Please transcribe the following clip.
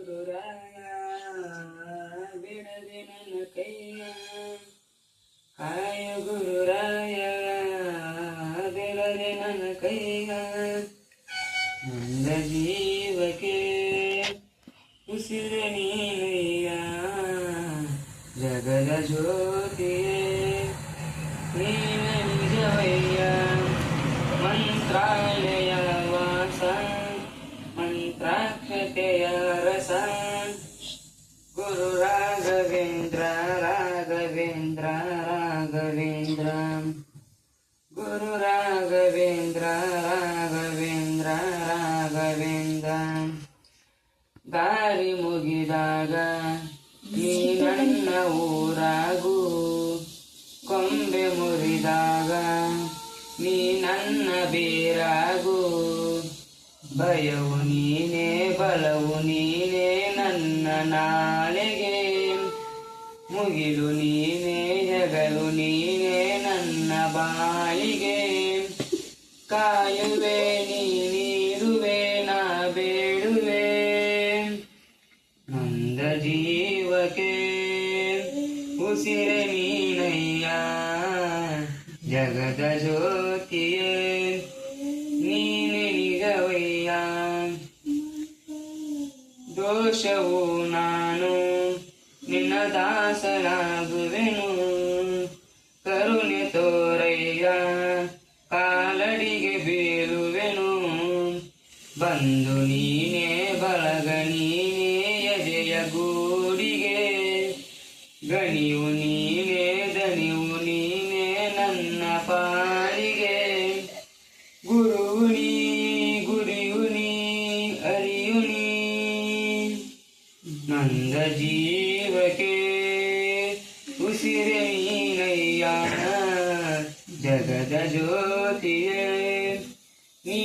ಗುರುರಾಯ ಬಿಡದೆ ನನ್ನ ಕೈಯ ಕಾಯ ಗುರುರಾಯ ಬಿಡದೆ ನನ್ನ ಕೈಯ ನನ್ನ ಜೀವಕ್ಕೆ ಉಸಿರ ನೀನಯ್ಯ ಜಗದ ಜ್ಯೋತಿಯೇ ನೀನ ನಿಜವಯ್ಯ ಮಂತ್ರಾಲಯ ವಾಸ ಮಂತ್ರಾಕ್ಷತೆಯ ರಸ ಗುರು ರಾಘವೇಂದ್ರ ರಾಘವೇಂದ್ರ ರಾಘವೇಂದ್ರ ಗುರು ರಾಘವೇಂದ್ರ ರಾಘವೇಂದ್ರ ರಾಘವೇಂದ್ರ ದಾರಿ ಮುಗಿದಾಗ ನೀ ನನ್ನ ಊರಾಗು ಕೊಂಬೆ ಮುರಿದಾಗ ನೀ ನನ್ನ ಬೇರಾಗು ಭಯವು ನೀನೇ ಬಲವು ನೀನೇ ನನ್ನ ನಾಳೆಗೆ ಮುಗಿಲು ನೀನೇ ಹೆಗಲು ನೀನೇ ನನ್ನ ಬಾಳಿಗೆ ಕಾಯುವೆ ನೀರುವೆ ನಾ ಬೇಡುವೆ ನಂದ ಜೀವಕ್ಕೆ ಉಸಿರೆ ನೀನಯ್ಯ ಜಗದ ಜ್ಯೋತಿಯೇ ನೀನೆ ನಿಜವಯ್ಯ ದೋಷವು ನಾನು ನಿನ್ನ ದಾಸನಾಗುವೆನು ಕರುಣೆ ತೋರಯ್ಯ ಕಾಲಡಿಗೆ ಬೀಳುವೆನು ಬಂದು ನೀನೇ ಬಳಗ ನೀನೇ ಎದೆಯ ಗೂಡಿಗೆ ಗಣಿಯು ನೀನೇ ದಣಿವು ನೀನೇ ನನ್ನ ಪಾಲಿಗೆ ಗುರುವು ನೀ ಗುರಿಯು ನೀ ಅರಿಯು ನೀ ನಂದ ಜೀವಕ್ಕೆ ಉಸಿರೆ ನೀನಯ್ಯ ಜಗದ ಜ್ಯೋತಿಯೇ ನೀ